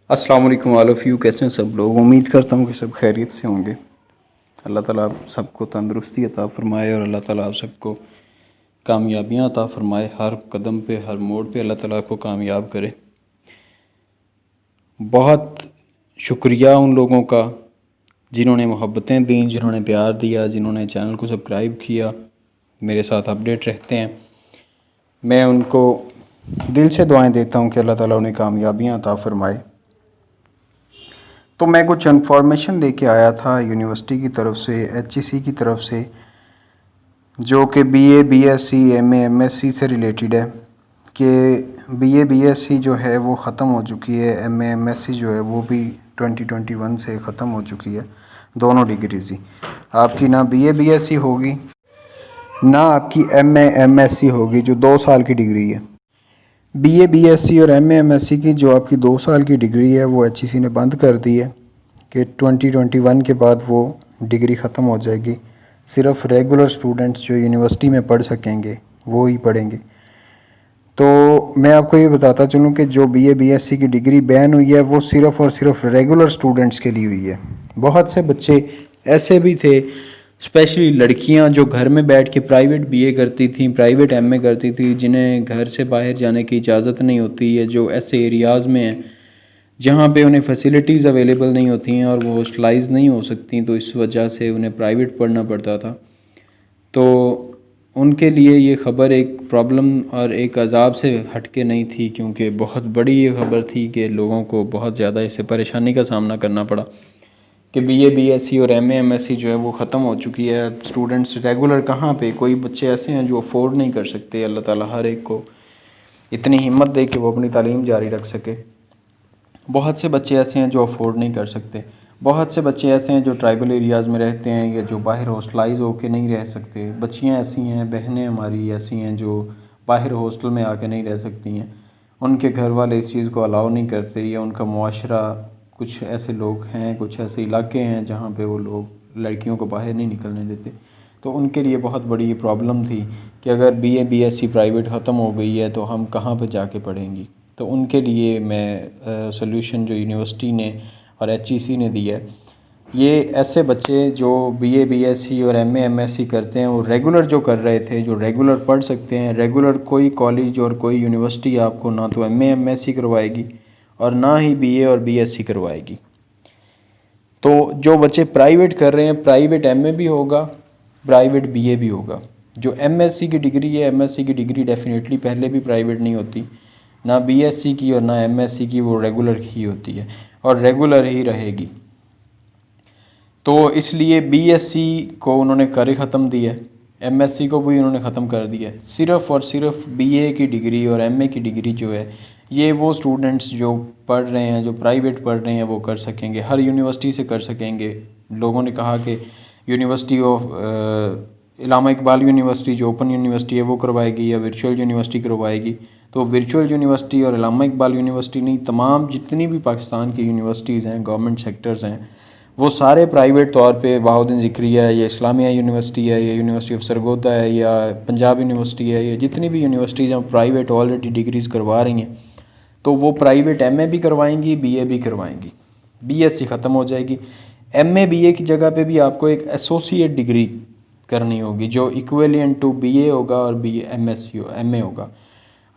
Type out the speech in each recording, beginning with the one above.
अस्सलाम वालेकुम all of you. कैसे हैं सब लोग? उम्मीद करता हूँ कि सब खैरियत से होंगे। अल्लाह ताला आप सबको तंदुरुस्ती अता फ़रमाए और अल्लाह ताला आप सबको कामयाबियाँ अता फ़रमाए। हर कदम पे, हर मोड़ पे अल्लाह ताला आपको कामयाब करे। बहुत शुक्रिया उन लोगों का जिन्होंने मोहब्बतें दी, जिन्होंने प्यार दिया, जिन्होंने चैनल को सब्सक्राइब किया, मेरे साथ अपडेट रहते हैं। मैं उनको दिल से दुआएं देता हूँ कि अल्लाह ताला उन्हें कामयाबियाँ अता फ़रमाए। तो मैं कुछ इन्फॉर्मेशन लेके आया था यूनिवर्सिटी की तरफ से, एचईसी की तरफ से, जो कि बीए, बीएससी, एमए, एमएससी से रिलेटेड है कि बीए, बीएससी जो है वो ख़त्म हो चुकी है, एमए, एमएससी जो है वो भी 2021 से ख़त्म हो चुकी है। दोनों डिग्रीज़ ही आपकी ना बीए, बीएससी होगी ना आपकी एमए, एमएससी होगी जो 2 साल की डिग्री है। बीए, बीएससी और एमए, एमएससी की जो आपकी 2 साल की डिग्री है वो एचईसी ने बंद कर दी है कि 2021 के बाद वो डिग्री ख़त्म हो जाएगी। सिर्फ रेगुलर स्टूडेंट्स जो यूनिवर्सिटी में पढ़ सकेंगे वो ही पढ़ेंगे। तो मैं आपको ये बताता चलूँ कि जो बीए, बीएससी की डिग्री बैन हुई है वो सिर्फ़ और सिर्फ रेगुलर स्टूडेंट्स के लिए हुई है। बहुत से बच्चे ऐसे भी थे, स्पेशली लड़कियां जो घर में बैठ के प्राइवेट बीए करती थीं, प्राइवेट एमए करती थी, जिन्हें घर से बाहर जाने की इजाज़त नहीं होती है, जो ऐसे एरियाज़ में हैं जहाँ पे उन्हें फैसिलिटीज़ अवेलेबल नहीं होती हैं और वो हॉस्टलाइज नहीं हो सकती, तो इस वजह से उन्हें प्राइवेट पढ़ना पड़ता था। तो उनके लिए ये ख़बर एक प्रॉब्लम और एक अजाब से हटके नहीं थी, क्योंकि बहुत बड़ी ये ख़बर थी कि लोगों को बहुत ज़्यादा इससे परेशानी का सामना करना पड़ा कि बीए, बीएससी और एमए, एमएससी जो है वो ख़त्म हो चुकी है। स्टूडेंट्स रेगुलर कहाँ पे, कोई बच्चे ऐसे हैं जो अफोर्ड नहीं कर सकते। अल्लाह ताला हर एक को इतनी हिम्मत दे कि वो अपनी तालीम जारी रख सके। बहुत से बच्चे ऐसे हैं जो अफोर्ड नहीं कर सकते। बहुत से बच्चे ऐसे हैं जो ट्राइबल एरियाज़ में रहते हैं या जो बाहर हॉस्टलाइज होकर नहीं रह सकते। बच्चियाँ ऐसी हैं, बहनें हमारी ऐसी हैं जो बाहर हॉस्टल में आके नहीं रह सकती हैं। उनके घर वाले इस चीज़ को अलाउ नहीं करते, या उनका मुआशरा, कुछ ऐसे लोग हैं, कुछ ऐसे इलाके हैं जहाँ पे वो लोग लड़कियों को बाहर नहीं निकलने देते। तो उनके लिए बहुत बड़ी प्रॉब्लम थी कि अगर बीए, बीएससी प्राइवेट ख़त्म हो गई है तो हम कहाँ पे जाके पढ़ेंगी। तो उनके लिए मैं सॉल्यूशन जो यूनिवर्सिटी ने और एचईसी ने दिया है, ये ऐसे बच्चे जो बीए, बीएससी और एमए, एमएससी करते हैं, वो रेगुलर जो कर रहे थे, जो रेगुलर पढ़ सकते हैं, रेगुलर कोई कॉलेज और कोई यूनिवर्सिटी आपको ना तो एमए, एमएससी करवाएगी और ना ही बीए और बीएससी करवाएगी। तो जो बच्चे प्राइवेट कर रहे हैं, प्राइवेट एमए भी होगा, प्राइवेट बीए भी होगा। जो एमएससी की डिग्री है, एमएससी की डिग्री डेफिनेटली पहले भी प्राइवेट नहीं होती, ना बीएससी की और ना एमएससी की, वो रेगुलर ही होती है और रेगुलर ही रहेगी। तो इसलिए बीएससी को उन्होंने कर ख़त्म दिया है, एमएससी को भी उन्होंने ख़त्म कर दिया है। सिर्फ़ और सिर्फ बीए की डिग्री और एमए की डिग्री जो है, ये वो स्टूडेंट्स जो पढ़ रहे हैं, जो प्राइवेट पढ़ रहे हैं, वो कर सकेंगे, हर यूनिवर्सिटी से कर सकेंगे। लोगों ने कहा कि university of Allama Iqbal university जो ओपन यूनिवर्सिटी है वो करवाएगी या वर्चुअल यूनिवर्सिटी करवाएगी। तो वर्चुअल यूनिवर्सिटी और इलामा इकबाल यूनिवर्सिटी नहीं, तमाम जितनी भी पाकिस्तान की यूनिवर्सिटीज़ हैं, गवर्नमेंट सेक्टर्स हैं, वो सारे प्राइवेट तौर पे बहाउद्दीन ज़िक्रिया है या इस्लामिया यूनिवर्सिटी है या यूनिवर्सिटी ऑफ सरगोदा है या पंजाब यूनिवर्सिटी है, या जितनी भी यूनिवर्सिटीज़ हैं प्राइवेट ऑलरेडी डिग्रीज़ करवा रही हैं। तो वो प्राइवेट एमए भी करवाएंगी, बीए भी करवाएंगी। बीएससी ख़त्म हो जाएगी। एमए, बीए की जगह पे भी आपको एक एसोसिएट डिग्री करनी होगी जो इक्विवेलेंट टू बीए होगा और बीए एमएससी एमए होगा।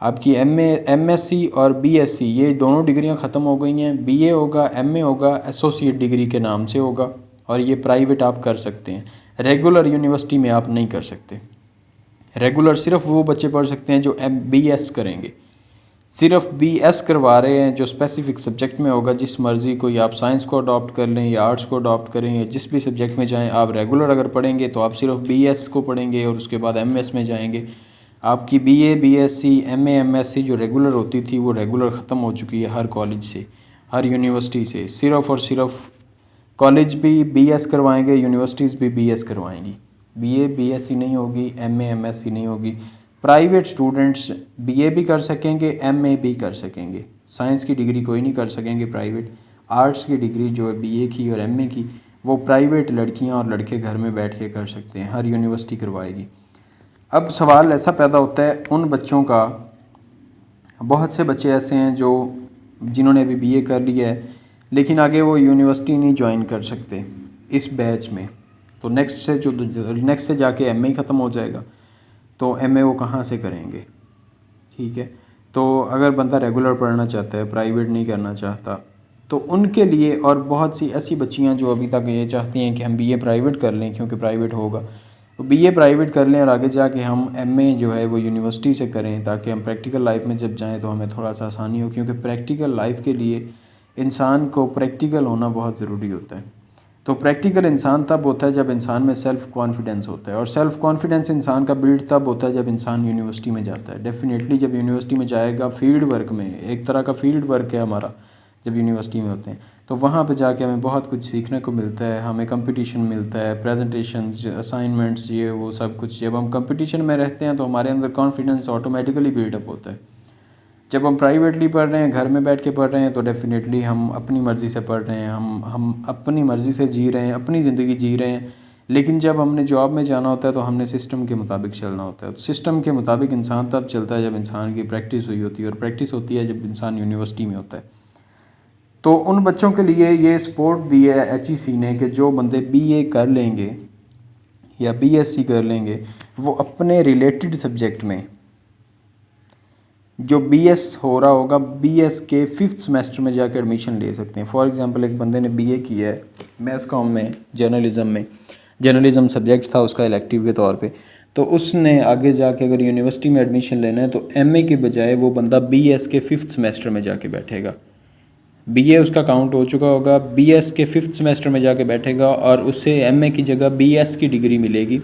आपकी एमए, एमएससी और बीएससी ये दोनों डिग्रियां ख़त्म हो गई हैं। बीए होगा, एमए होगा, एसोसिएट डिग्री के नाम से होगा और ये प्राइवेट आप कर सकते हैं। रेगुलर यूनिवर्सिटी में आप नहीं कर सकते। रेगुलर सिर्फ वो बच्चे पढ़ सकते हैं जो बीएस करेंगे। सिर्फ बीएस करवा रहे हैं जो स्पेसिफिक सब्जेक्ट में होगा। जिस मर्ज़ी कोई आप साइंस को अडॉप्ट कर लें या आर्ट्स को अडॉप्ट करें या जिस भी सब्जेक्ट में जाएं, आप रेगुलर अगर पढ़ेंगे तो आप सिर्फ बीएस को पढ़ेंगे और उसके बाद एमएस में जाएंगे। आपकी बीए, बीएससी, एमए, एमएससी जो रेगुलर होती थी वो रेगुलर ख़त्म हो चुकी है हर कॉलेज से, हर यूनिवर्सिटी से। सिर्फ़ और सिर्फ कॉलेज भी बीएस करवाएंगे, यूनिवर्सिटीज़ भी बीएस करवाएंगी। बीए, बीएससी नहीं होगी, एमए, एमएससी नहीं होगी। प्राइवेट स्टूडेंट्स बीए भी कर सकेंगे, एमए भी कर सकेंगे। साइंस की डिग्री कोई नहीं कर सकेंगे प्राइवेट। आर्ट्स की डिग्री जो है बीए की और एमए की, वो प्राइवेट लड़कियां और लड़के घर में बैठ के कर सकते हैं, हर यूनिवर्सिटी करवाएगी। अब सवाल ऐसा पैदा होता है उन बच्चों का, बहुत से बच्चे ऐसे हैं जो जिन्होंने अभी बीए कर लिया है लेकिन आगे वो यूनिवर्सिटी नहीं ज्वाइन कर सकते इस बैच में, तो नेक्स्ट से जाके एमए ही ख़त्म हो जाएगा, तो एमए वो कहाँ से करेंगे। ठीक है, तो अगर बंदा रेगुलर पढ़ना चाहता है, प्राइवेट नहीं करना चाहता, तो उनके लिए, और बहुत सी ऐसी बच्चियां जो अभी तक ये चाहती हैं कि हम बीए प्राइवेट कर लें क्योंकि प्राइवेट होगा, तो बीए प्राइवेट कर लें और आगे जाके हम एमए जो है वो यूनिवर्सिटी से करें, ताकि हम प्रैक्टिकल लाइफ में जब जाएं तो हमें थोड़ा सा आसानी हो, क्योंकि प्रैक्टिकल लाइफ के लिए इंसान को प्रैक्टिकल होना बहुत ज़रूरी होता है। तो प्रैक्टिकल इंसान तब होता है जब इंसान में सेल्फ़ कॉन्फिडेंस होता है, और सेल्फ़ कॉन्फिडेंस इंसान का बिल्ड तब होता है जब इंसान यूनिवर्सिटी में जाता है। डेफिनेटली जब यूनिवर्सिटी में जाएगा, फील्ड वर्क में, एक तरह का फील्ड वर्क है हमारा जब यूनिवर्सिटी में होते हैं, तो वहाँ पे जाके हमें बहुत कुछ सीखने को मिलता है, हमें कंपटीशन मिलता है, प्रेजेंटेशंस, असाइनमेंट्स, ये वो सब कुछ। जब हम कंपटीशन में रहते हैं तो हमारे अंदर कॉन्फिडेंस ऑटोमेटिकली बिल्डअप होता है। जब हम प्राइवेटली पढ़ रहे हैं, घर में बैठ के पढ़ रहे हैं, तो डेफिनेटली हम अपनी मर्ज़ी से पढ़ रहे हैं, हम अपनी मर्ज़ी से जी रहे हैं, अपनी ज़िंदगी जी रहे हैं। लेकिन जब हमने जॉब में जाना होता है तो हमने सिस्टम के मुताबिक चलना होता है। तो सिस्टम के मुताबिक इंसान तब चलता है जब इंसान की प्रैक्टिस हुई होती है, और प्रैक्टिस होती है जब इंसान यूनिवर्सिटी में होता है। तो उन बच्चों के लिए ये सपोर्ट दी है HEC ने कि जो बंदे BA कर लेंगे या BSc कर लेंगे, वो अपने रिलेटेड सब्जेक्ट में जो BS हो रहा होगा, BS के 5th सेमेस्टर में जाकर एडमिशन ले सकते हैं। फॉर एग्ज़ाम्पल, एक बंदे ने BA किया है मैथ्स कॉम में, जर्नलिज़म सब्जेक्ट था उसका इलेक्टिव के तौर पे, तो उसने आगे जाके अगर यूनिवर्सिटी में एडमिशन लेना है तो MA के बजाय वो बंदा BS के 5th सेमेस्टर में जाके बैठेगा। BA उसका काउंट हो चुका होगा, BS के 5th सेमेस्टर में जाके बैठेगा और उससे MA की जगह BS की डिग्री मिलेगी,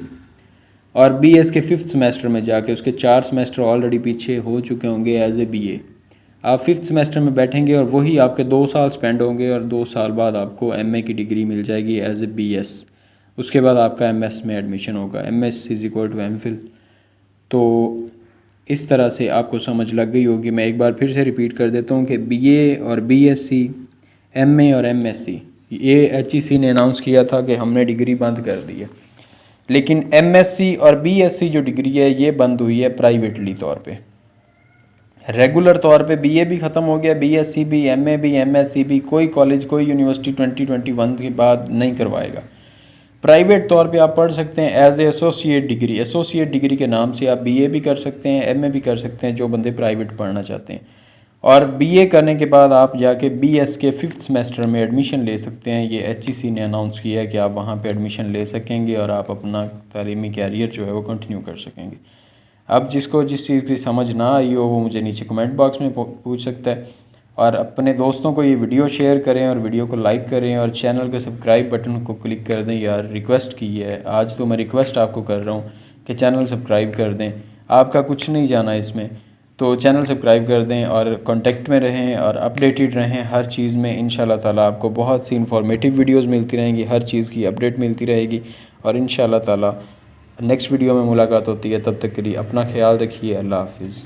और BS के 5th सेमेस्टर में जाके उसके 4 सेमेस्टर ऑलरेडी पीछे हो चुके होंगे एज ए BA। आप 5th सेमेस्टर में बैठेंगे और वही आपके 2 साल स्पेंड होंगे, और 2 साल बाद आपको MA की डिग्री मिल जाएगी एज ए BS। उसके बाद आपका MS में एडमिशन होगा, MS = MPhil। तो इस तरह से आपको समझ लग गई होगी। मैं एक बार फिर से रिपीट कर देता हूँ कि BA और BSc, MA और MSc, ये HEC ने अनाउंस किया था कि हमने डिग्री बंद कर दी है, लेकिन MSc और BSc जो डिग्री है ये बंद हुई है प्राइवेटली तौर पे। रेगुलर तौर पे BA भी ख़त्म हो गया, BSc भी, MA भी, MSc भी, कोई कॉलेज, कोई यूनिवर्सिटी 2021 के बाद नहीं करवाएगा। प्राइवेट तौर पे आप पढ़ सकते हैं एज ए एसोसिएट डिग्री के नाम से आप BA भी कर सकते हैं, MA भी कर सकते हैं, जो बंदे प्राइवेट पढ़ना चाहते हैं। और BA करने के बाद आप जाके BS के 5th सेमेस्टर में एडमिशन ले सकते हैं। ये HEC ने अनाउंस किया है कि आप वहाँ पे एडमिशन ले सकेंगे और आप अपना तालीमी कैरियर जो है वो कंटिन्यू कर सकेंगे। अब जिसको जिस चीज़ की समझ ना आई हो वो मुझे नीचे कमेंट बॉक्स में पूछ सकता है, और अपने दोस्तों को ये वीडियो शेयर करें और वीडियो को लाइक करें, और चैनल के सब्सक्राइब बटन को क्लिक कर दें। यार रिक्वेस्ट की है आज, तो मैं रिक्वेस्ट आपको कर रहा हूँ कि चैनल सब्सक्राइब कर दें, आपका कुछ नहीं जाना इसमें। तो चैनल सब्सक्राइब कर दें और कांटेक्ट में रहें और अपडेटेड रहें हर चीज़ में। इंशाल्लाह ताला आपको बहुत सी इन्फॉर्मेटिव वीडियोस मिलती रहेंगी, हर चीज़ की अपडेट मिलती रहेगी, और इंशाल्लाह ताला नेक्स्ट वीडियो में मुलाकात होती है। तब तक के लिए अपना ख्याल रखिए। अल्लाह हाफिज़।